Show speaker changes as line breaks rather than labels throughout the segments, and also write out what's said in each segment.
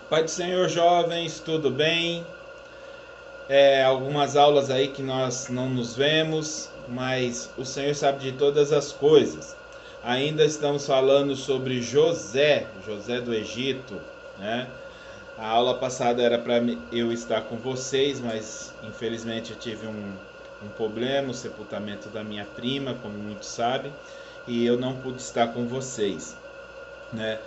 Pai do Senhor, jovens, tudo bem? Algumas aulas aí que nós não nos vemos, mas o Senhor sabe de todas as coisas. Ainda estamos falando sobre José do Egito, né? A aula passada era para eu estar com vocês, mas infelizmente eu tive um problema, o sepultamento da minha prima, como muitos sabem, e eu não pude estar com vocês, né?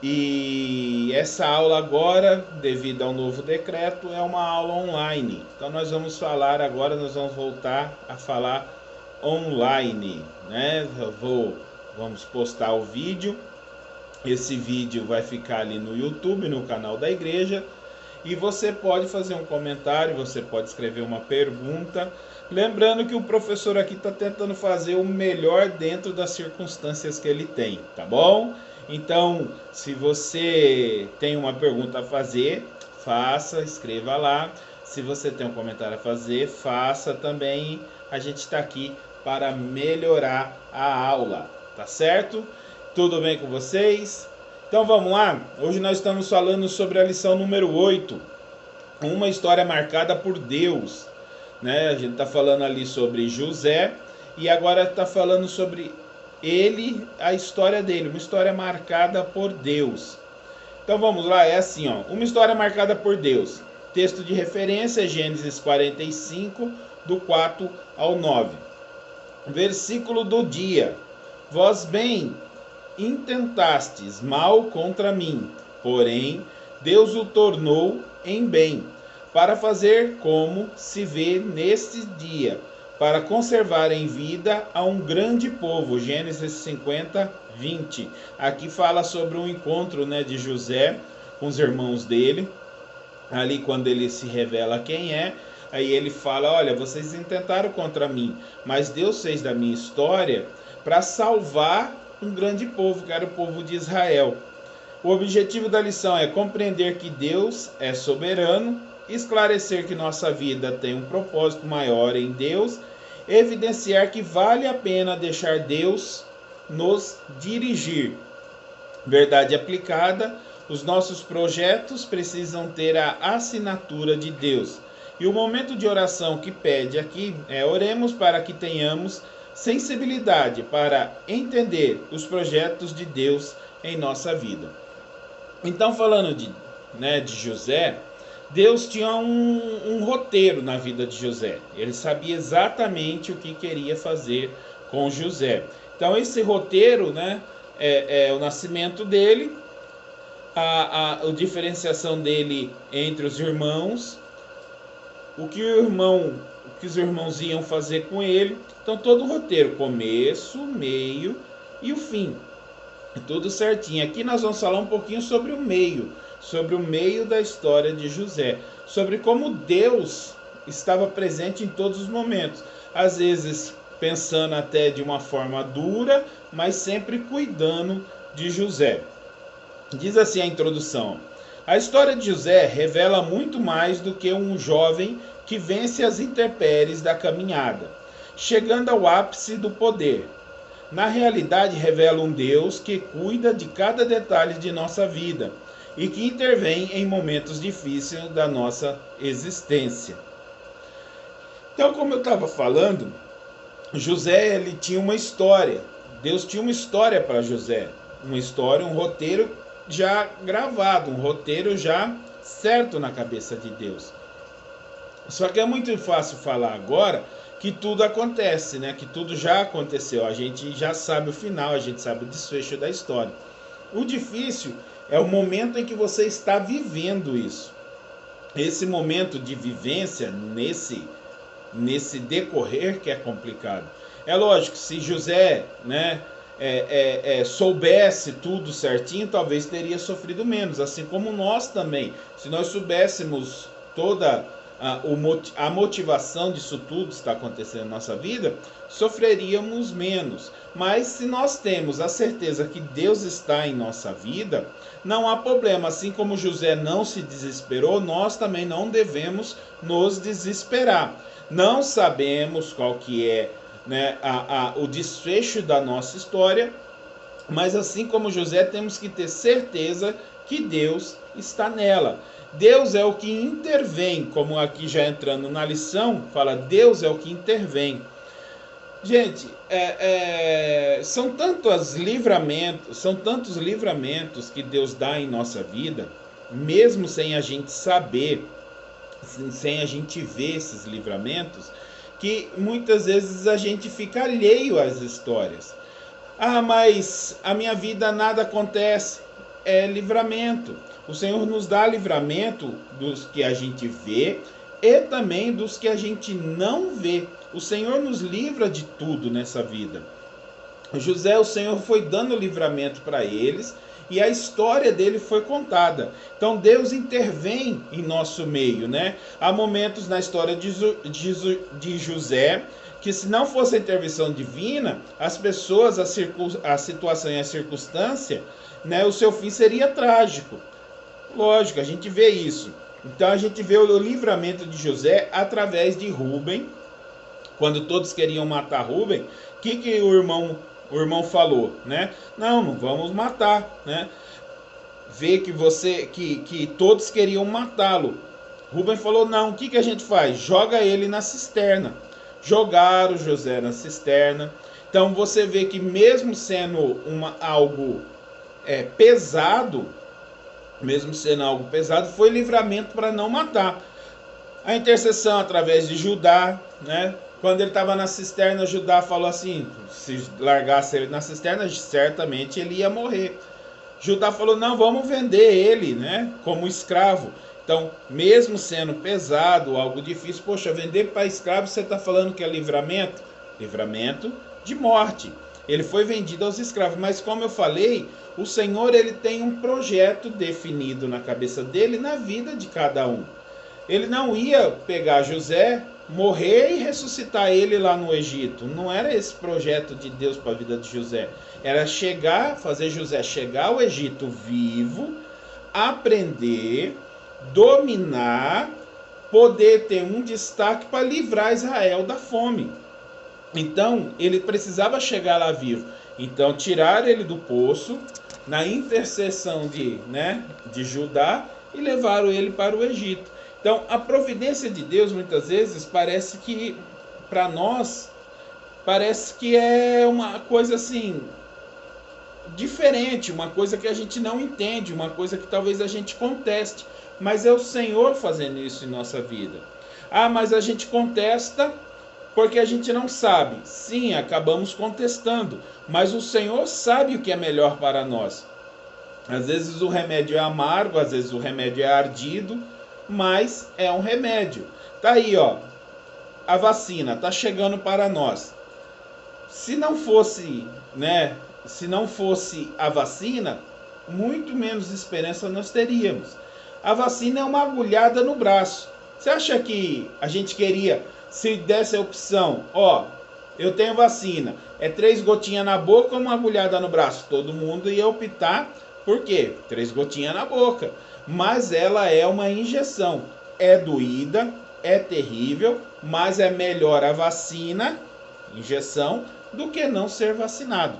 E essa aula agora, devido ao novo decreto, é uma aula online. Então nós vamos falar agora, nós vamos voltar a falar online, né? Vamos postar o vídeo. Esse vídeo vai ficar ali no YouTube, no canal da igreja, e você pode fazer um comentário, você pode escrever uma pergunta. Lembrando que o professor aqui está tentando fazer o melhor dentro das circunstâncias que ele tem, tá bom? Então, se você tem uma pergunta a fazer, faça, escreva lá. Se você tem um comentário a fazer, faça também. A gente está aqui para melhorar a aula, tá certo? Tudo bem com vocês? Então vamos lá? Hoje nós estamos falando sobre a lição número 8, uma história marcada por Deus, né? A gente está falando ali sobre José e agora está falando sobre ele, a história dele, uma história marcada por Deus. Então vamos lá, é assim, ó, uma história marcada por Deus. Texto de referência, Gênesis 45, do 4 ao 9. Versículo do dia. Vós bem intentastes mal contra mim, porém Deus o tornou em bem, para fazer como se vê neste dia, para conservar em vida a um grande povo. Gênesis 50, 20. Aqui fala sobre um encontro, né, de José com os irmãos dele, ali quando ele se revela quem é. Aí ele fala, olha, vocês intentaram contra mim, mas Deus fez da minha história para salvar um grande povo, que era o povo de Israel. O objetivo da lição é compreender que Deus é soberano, esclarecer que nossa vida tem um propósito maior em Deus, evidenciar que vale a pena deixar Deus nos dirigir. Verdade aplicada, os nossos projetos precisam ter a assinatura de Deus. E o momento de oração que pede aqui é: oremos para que tenhamos sensibilidade para entender os projetos de Deus em nossa vida. Então, falando de José, Deus tinha um roteiro na vida de José. Ele sabia exatamente o que queria fazer com José. Então, esse roteiro, né, é o nascimento dele, a diferenciação dele entre os irmãos, o que os irmãos iam fazer com ele. Então, todo o roteiro, começo, meio e o fim. Tudo certinho. Aqui nós vamos falar um pouquinho sobre o meio da história de José, sobre como Deus estava presente em todos os momentos, às vezes pensando até de uma forma dura, mas sempre cuidando de José. Diz assim a introdução: a história de José revela muito mais do que um jovem que vence as intempéries da caminhada, chegando ao ápice do poder. Na realidade, revela um Deus que cuida de cada detalhe de nossa vida e que intervém em momentos difíceis da nossa existência. Então, como eu estava falando, José, ele tinha uma história. Deus tinha uma história para José. Uma história, um roteiro já gravado, um roteiro já certo na cabeça de Deus. Só que é muito fácil falar agora que tudo acontece, né? Que tudo já aconteceu. A gente já sabe o final, a gente sabe o desfecho da história. O difícil é o momento em que você está vivendo isso. Esse momento de vivência, nesse decorrer que é complicado. É lógico, se José, né, soubesse tudo certinho, talvez teria sofrido menos. Assim como nós também. Se nós soubéssemos toda a motivação disso tudo que está acontecendo na nossa vida, sofreríamos menos. Mas se nós temos a certeza que Deus está em nossa vida, não há problema. Assim como José não se desesperou, nós também não devemos nos desesperar. Não sabemos qual que é, né, o desfecho da nossa história, mas assim como José, temos que ter certeza que Deus está nela. Deus é o que intervém, como aqui já entrando na lição, fala Deus é o que intervém. Gente, são tantos livramentos que Deus dá em nossa vida, mesmo sem a gente saber, sem a gente ver esses livramentos, que muitas vezes a gente fica alheio às histórias. Ah, mas a minha vida nada acontece. É livramento. O Senhor nos dá livramento dos que a gente vê e também dos que a gente não vê. O Senhor nos livra de tudo nessa vida. José, o Senhor foi dando livramento para eles e a história dele foi contada. Então Deus intervém em nosso meio, né? Há momentos na história de José que, se não fosse a intervenção divina, as pessoas, a situação e a circunstância, né, o seu fim seria trágico. Lógico, a gente vê isso. Então a gente vê o livramento de José através de Rúben. Quando todos queriam matar Rúben, o que o irmão falou, né? Não vamos matar, né? Vê que todos queriam matá-lo. Rúben falou, não, o que a gente faz? Joga ele na cisterna. Jogaram José na cisterna. Então você vê que mesmo sendo algo pesado, foi livramento para não matar. A intercessão através de Judá, né? Quando ele estava na cisterna, Judá falou assim, se largasse ele na cisterna, certamente ele ia morrer. Judá falou, não, vamos vender ele, né, como escravo. Então, mesmo sendo pesado, algo difícil, poxa, vender para escravo, você está falando que é livramento? Livramento de morte. Ele foi vendido aos escravos, mas como eu falei, o Senhor ele tem um projeto definido na cabeça dele, na vida de cada um. Ele não ia pegar José, morrer e ressuscitar ele lá no Egito. Não era esse projeto de Deus para a vida de José. Era fazer José chegar ao Egito vivo, aprender, dominar, poder ter um destaque para livrar Israel da fome. Então, ele precisava chegar lá vivo. Então, tiraram ele do poço, na intercessão de Judá, e levaram ele para o Egito. Então, a providência de Deus, muitas vezes, parece que, para nós, parece que é uma coisa assim, diferente, uma coisa que a gente não entende, uma coisa que talvez a gente conteste. Mas é o Senhor fazendo isso em nossa vida. Ah, mas a gente contesta porque a gente não sabe. Sim, acabamos contestando, mas o Senhor sabe o que é melhor para nós. Às vezes o remédio é amargo, às vezes o remédio é ardido, mas é um remédio. Tá aí, ó, a vacina tá chegando para nós. Se não fosse a vacina, muito menos esperança nós teríamos. A vacina é uma agulhada no braço. Você acha que a gente queria, se desse a opção, ó, eu tenho vacina, é 3 gotinhas na boca ou uma agulhada no braço? Todo mundo ia optar por quê? 3 gotinhas na boca. Mas ela é uma injeção. É doída, é terrível, mas é melhor a vacina, injeção, do que não ser vacinado.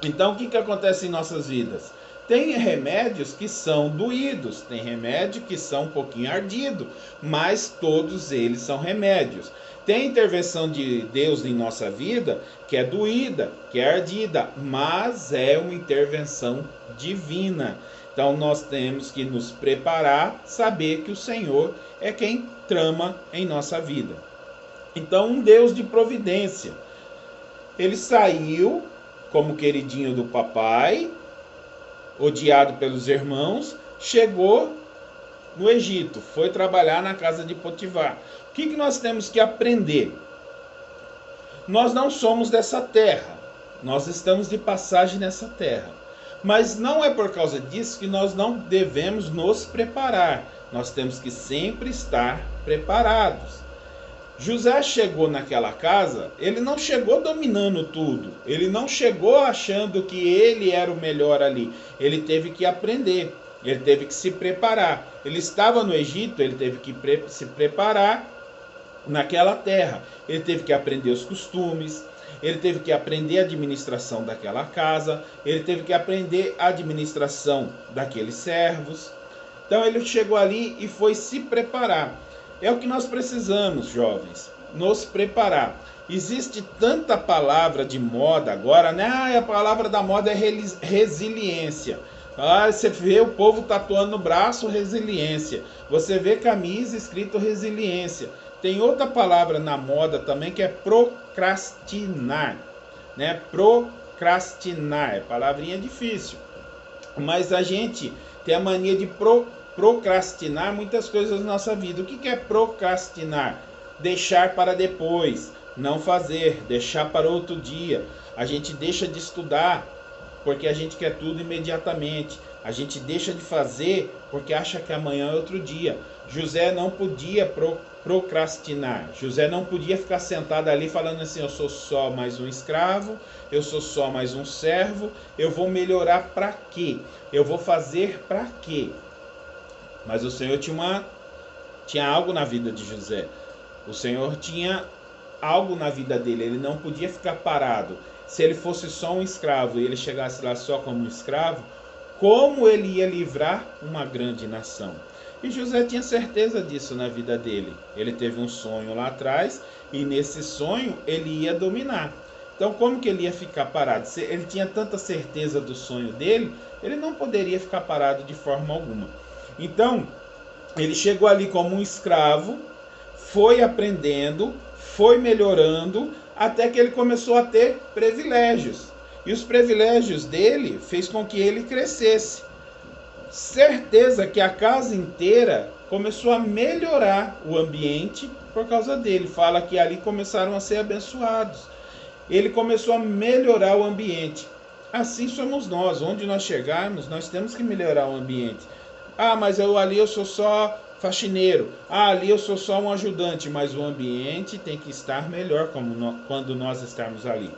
Então, o que acontece em nossas vidas? Tem remédios que são doídos, tem remédio que são um pouquinho ardido, mas todos eles são remédios. Tem intervenção de Deus em nossa vida que é doída, que é ardida, mas é uma intervenção divina. Então nós temos que nos preparar, saber que o Senhor é quem trama em nossa vida. Então, um Deus de providência. Ele saiu como queridinho do papai, odiado pelos irmãos, chegou no Egito, foi trabalhar na casa de Potifar. O que nós temos que aprender? Nós não somos dessa terra, nós estamos de passagem nessa terra. Mas não é por causa disso que nós não devemos nos preparar. Nós temos que sempre estar preparados. José chegou naquela casa, ele não chegou dominando tudo. Ele não chegou achando que ele era o melhor ali. Ele teve que aprender, ele teve que se preparar. Ele estava no Egito, ele teve que se preparar naquela terra. Ele teve que aprender os costumes, ele teve que aprender a administração daquela casa, ele teve que aprender a administração daqueles servos. Então ele chegou ali e foi se preparar. É o que nós precisamos, jovens, nos preparar. Existe tanta palavra de moda agora, né? A palavra da moda é resiliência. Você vê o povo tatuando no braço resiliência. Você vê camisa escrito resiliência. Tem outra palavra na moda também que é procrastinar, né? Procrastinar, palavrinha difícil. Mas a gente tem a mania de procrastinar muitas coisas na nossa vida. O que é procrastinar? Deixar para depois, não fazer, deixar para outro dia. A gente deixa de estudar porque a gente quer tudo imediatamente. A gente deixa de fazer porque acha que amanhã é outro dia. José não podia procrastinar. José não podia ficar sentado ali falando assim: eu sou só mais um escravo, eu sou só mais um servo, eu vou melhorar para quê? Eu vou fazer para quê? Mas o Senhor tinha algo na vida de José. O Senhor tinha algo na vida dele. Ele não podia ficar parado. Se ele fosse só um escravo e ele chegasse lá só como um escravo, como ele ia livrar uma grande nação? E José tinha certeza disso na vida dele. Ele teve um sonho lá atrás e nesse sonho ele ia dominar. Então como que ele ia ficar parado? Se ele tinha tanta certeza do sonho dele, ele não poderia ficar parado de forma alguma. Então ele chegou ali como um escravo, foi aprendendo, foi melhorando, até que ele começou a ter privilégios. E os privilégios dele fez com que ele crescesse. Certeza que a casa inteira começou a melhorar o ambiente por causa dele. Fala que ali começaram a ser abençoados. Ele começou a melhorar o ambiente. Assim somos nós. Onde nós chegarmos, nós temos que melhorar o ambiente. Mas ali eu sou só faxineiro. Ali eu sou só um ajudante. Mas o ambiente tem que estar melhor quando nós estarmos ali.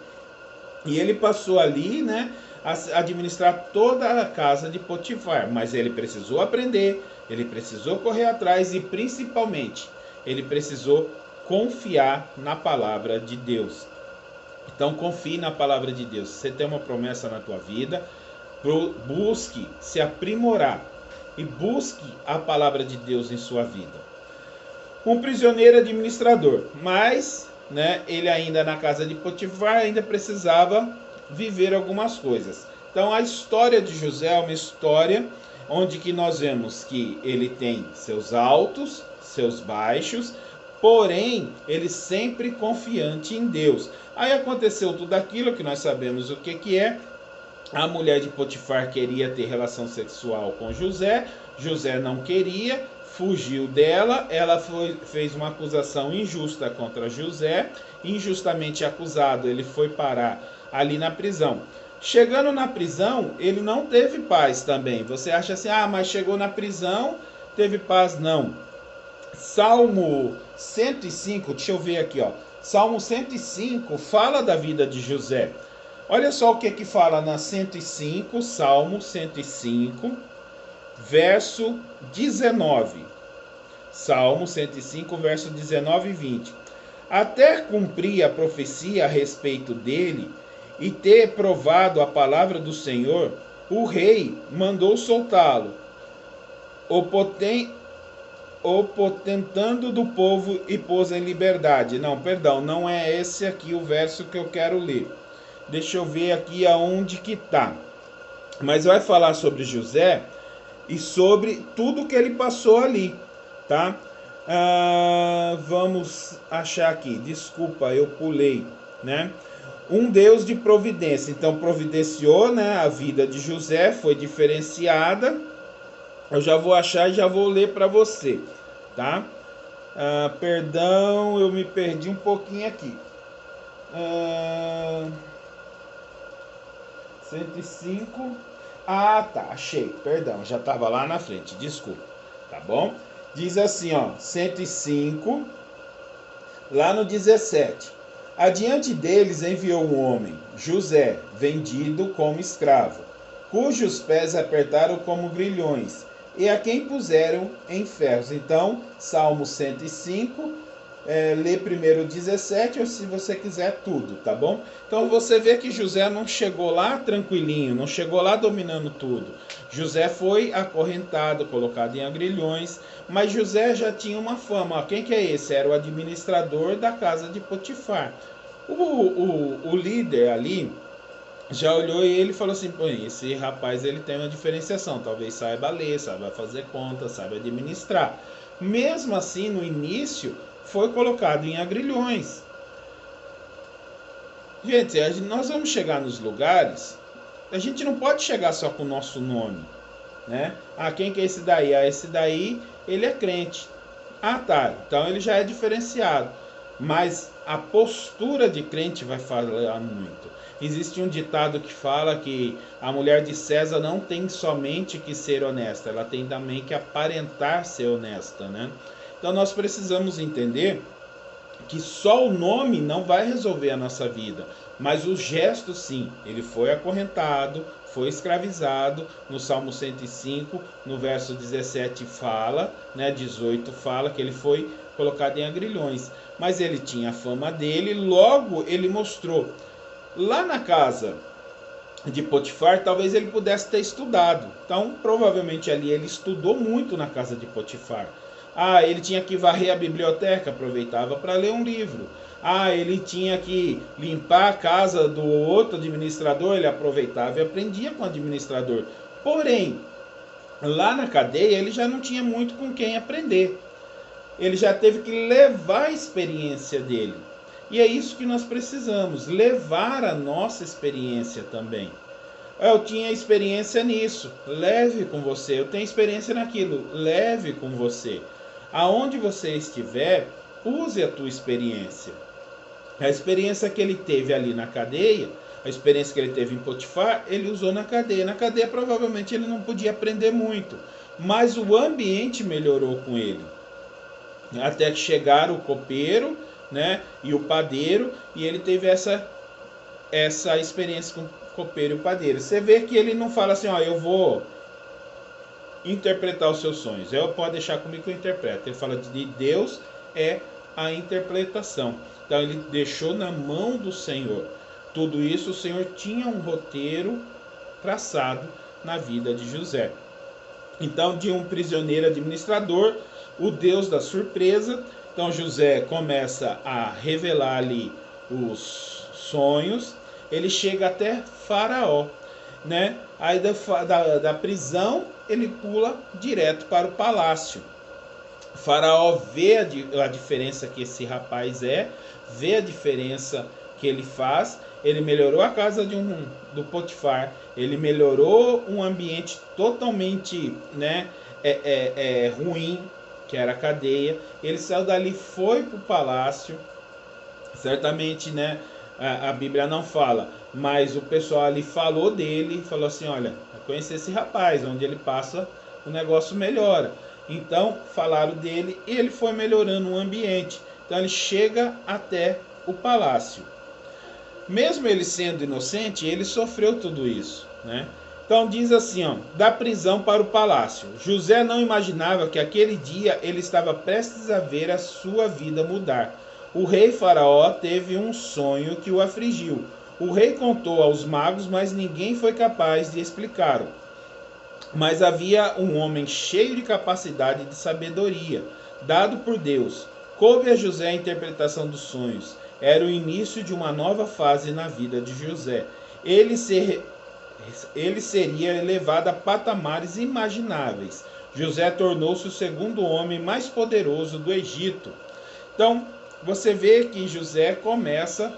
E ele passou ali, né, a administrar toda a casa de Potifar. Mas ele precisou aprender, ele precisou correr atrás e principalmente ele precisou confiar na palavra de Deus. Então confie na palavra de Deus. Você tem uma promessa na tua vida, busque se aprimorar e busque a palavra de Deus em sua vida. Um prisioneiro administrador, mas, né, ele ainda na casa de Potifar ainda precisava viver algumas coisas. Então a história de José é uma história onde que nós vemos que ele tem seus altos, seus baixos, porém ele sempre confiante em Deus. Aí aconteceu tudo aquilo que nós sabemos o que é. A mulher de Potifar queria ter relação sexual com José, José não queria, fugiu dela, ela fez uma acusação injusta contra José, injustamente acusado, ele foi parar ali na prisão. Chegando na prisão, ele não teve paz também. Você acha assim, mas chegou na prisão, teve paz? Não. Salmo 105, deixa eu ver aqui, ó. Salmo 105 fala da vida de José. Olha só o que fala na 105, Salmo 105, verso 19. Salmo 105, verso 19 e 20. Até cumprir a profecia a respeito dele e ter provado a palavra do Senhor, o rei mandou soltá-lo, o potentando do povo e pôs em liberdade. Não é esse aqui o verso que eu quero ler. Deixa eu ver aqui aonde que está. Mas vai falar sobre José e sobre tudo que ele passou ali, tá? Vamos achar aqui. Desculpa, eu pulei, né? Um Deus de providência. Então providenciou, né? A vida de José foi diferenciada. Eu já vou achar e já vou ler para você, tá? Perdão, eu me perdi um pouquinho aqui. 105. Tá, achei. Perdão, já estava lá na frente. Desculpa, tá bom? Diz assim, ó, 105, lá no 17. Adiante deles enviou um homem, José, vendido como escravo, cujos pés apertaram como grilhões, e a quem puseram em ferros. Então, Salmo 105, ler primeiro o 17, ou se você quiser tudo, tá bom? Então você vê que José não chegou lá tranquilinho, não chegou lá dominando tudo. José foi acorrentado, colocado em agrilhões, mas José já tinha uma fama. Quem que é esse? Era o administrador da casa de Potifar. O líder ali já olhou e ele falou assim: pô, esse rapaz ele tem uma diferenciação, talvez saiba ler, saiba fazer conta, saiba administrar. Mesmo assim, no início, foi colocado em agrilhões. Gente, nós vamos chegar nos lugares, a gente não pode chegar só com o nosso nome, né? Ah, quem que é esse daí? Ah, esse daí, ele é crente. Ah, tá, então ele já é diferenciado. Mas a postura de crente vai falar muito. Existe um ditado que fala que a mulher de César não tem somente que ser honesta, ela tem também que aparentar ser honesta, né? Então nós precisamos entender que só o nome não vai resolver a nossa vida, mas o gesto sim. Ele foi acorrentado, foi escravizado. No Salmo 105, no verso 17 fala, 18 fala que ele foi colocado em agrilhões, mas ele tinha a fama dele, logo ele mostrou. Lá na casa de Potifar, talvez ele pudesse ter estudado, então provavelmente ali ele estudou muito na casa de Potifar. Ah, ele tinha que varrer a biblioteca, aproveitava para ler um livro. Ah, ele tinha que limpar a casa do outro administrador, ele aproveitava e aprendia com o administrador. Porém, lá na cadeia ele já não tinha muito com quem aprender. Ele já teve que levar a experiência dele. E é isso que nós precisamos, levar a nossa experiência também. Eu tinha experiência nisso, leve com você. Eu tenho experiência naquilo, leve com você. Aonde você estiver, use a tua experiência. A experiência que ele teve ali na cadeia, a experiência que ele teve em Potifar, ele usou na cadeia. Na cadeia provavelmente ele não podia aprender muito, mas o ambiente melhorou com ele. Até que chegaram o copeiro, e o padeiro, e ele teve essa experiência com o copeiro e o padeiro. Você vê que ele não fala assim, eu vou interpretar os seus sonhos. Pode deixar comigo que eu interpreto. Ele fala de Deus é a interpretação. Então ele deixou na mão do Senhor. Tudo isso o Senhor tinha um roteiro traçado na vida de José. Então, de um prisioneiro administrador, o Deus da surpresa. Então José começa a revelar ali os sonhos. Ele chega até Faraó, Aí da prisão ele pula direto para o palácio. Faraó vê a diferença que esse rapaz vê a diferença que ele faz. Ele melhorou a casa do Potifar, ele melhorou um ambiente totalmente ruim, que era a cadeia. Ele saiu dali, foi para o palácio. Certamente, a Bíblia não fala, mas o pessoal ali falou dele, falou assim, olha, conheci esse rapaz, onde ele passa o negócio melhora. Então falaram dele e ele foi melhorando o ambiente. Então ele chega até o palácio. Mesmo ele sendo inocente, ele sofreu tudo isso, Então diz assim, da prisão para o palácio. José não imaginava que aquele dia ele estava prestes a ver a sua vida mudar. O rei Faraó teve um sonho que o afligiu. O rei contou aos magos, mas ninguém foi capaz de explicá-lo. Mas havia um homem cheio de capacidade e de sabedoria, dado por Deus. Coube a José a interpretação dos sonhos. Era o início de uma nova fase na vida de José. Ele seria elevado a patamares imagináveis. José tornou-se o segundo homem mais poderoso do Egito. Então, você vê que José começa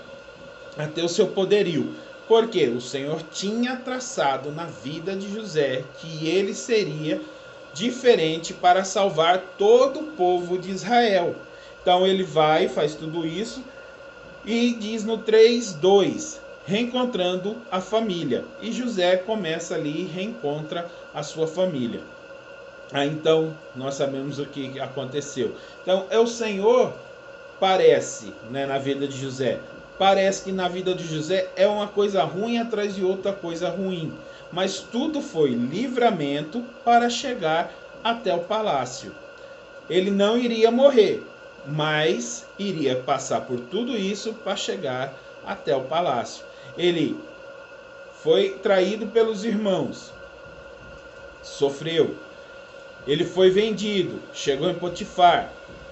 a ter o seu poderio. Porque o Senhor tinha traçado na vida de José que ele seria diferente para salvar todo o povo de Israel. Então ele vai, faz tudo isso e diz no 3:2, reencontrando a família. E José começa ali e reencontra a sua família. Então nós sabemos o que aconteceu. Então o Senhor parece, na vida de José. Parece que na vida de José é uma coisa ruim atrás de outra coisa ruim. Mas tudo foi livramento para chegar até o palácio. Ele não iria morrer, mas iria passar por tudo isso para chegar até o palácio. Ele foi traído pelos irmãos, sofreu. Ele foi vendido, chegou em Potifar.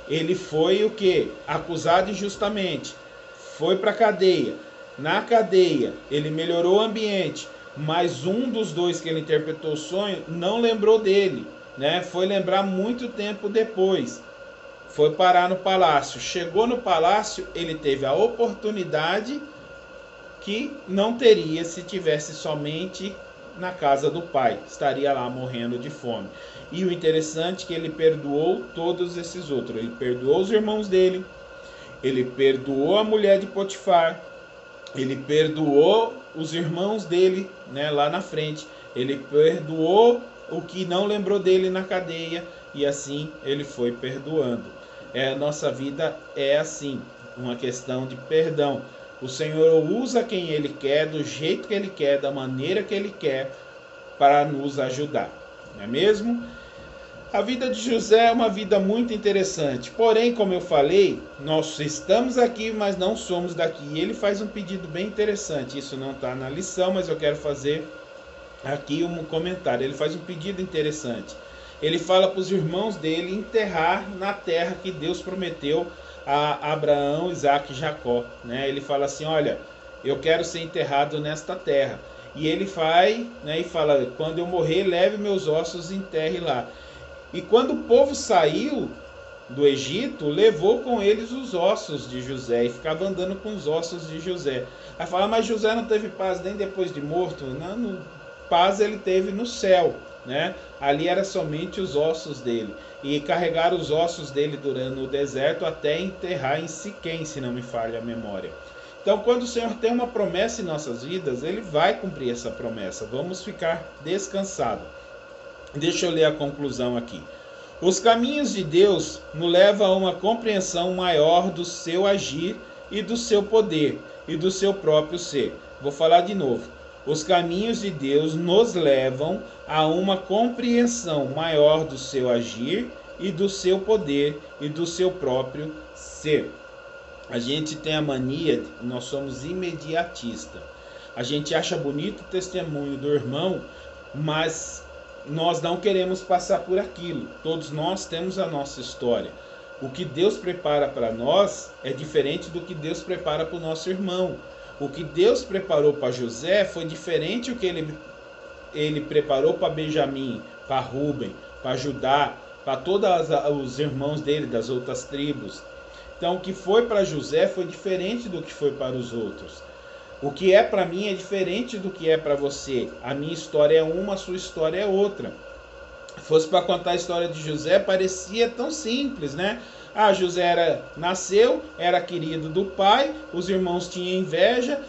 Ele foi o quê? Acusado injustamente. Foi para a cadeia. Na cadeia, ele melhorou o ambiente, mas um dos dois que ele interpretou o sonho não lembrou dele, né? Foi lembrar muito tempo depois. Foi parar no palácio. Chegou no palácio, ele teve a oportunidade que não teria se tivesse somente na casa do pai. Estaria lá morrendo de fome. E o interessante é que ele perdoou todos esses outros. Ele perdoou os irmãos dele, ele perdoou a mulher de Potifar, ele perdoou os irmãos dele, né, lá na frente. Ele perdoou o que não lembrou dele na cadeia, e assim ele foi perdoando. Nossa vida é assim, uma questão de perdão. O Senhor usa quem Ele quer, do jeito que Ele quer, da maneira que Ele quer, para nos ajudar, não é mesmo? A vida de José é uma vida muito interessante, porém, como eu falei, nós estamos aqui, mas não somos daqui. E ele faz um pedido bem interessante, isso não está na lição, mas eu quero fazer aqui um comentário. Ele faz um pedido interessante. Ele fala para os irmãos dele enterrar na terra que Deus prometeu a Abraão, Isaac e Jacó, né? Ele fala assim, olha, eu quero ser enterrado nesta terra. E ele vai, né, e fala, quando eu morrer, leve meus ossos e enterre lá. E quando o povo saiu do Egito, levou com eles os ossos de José e ficava andando com os ossos de José. Aí fala, mas José não teve paz nem depois de morto? Não, paz ele teve no céu, né? Ali era somente os ossos dele. E carregaram os ossos dele durante o deserto até enterrar em Siquém, se não me falha a memória. Então, quando o Senhor tem uma promessa em nossas vidas, Ele vai cumprir essa promessa. Vamos ficar descansados. Deixa eu ler a conclusão aqui. Os caminhos de Deus nos levam a uma compreensão maior do seu agir e do seu poder e do seu próprio ser. Vou falar de novo. Os caminhos de Deus nos levam a uma compreensão maior do seu agir e do seu poder e do seu próprio ser. A gente tem a mania, nós somos imediatistas. A gente acha bonito o testemunho do irmão, mas nós não queremos passar por aquilo. Todos nós temos a nossa história. O que Deus prepara para nós é diferente do que Deus prepara para o nosso irmão. O que Deus preparou para José foi diferente do que ele preparou para Benjamim, para Rúben, para Judá, para todos os irmãos dele das outras tribos. Então, o que foi para José foi diferente do que foi para os outros. O que é para mim é diferente do que é para você. A minha história é uma, a sua história é outra. Se fosse para contar a história de José, parecia tão simples, né? José nasceu, era querido do pai, os irmãos tinham inveja,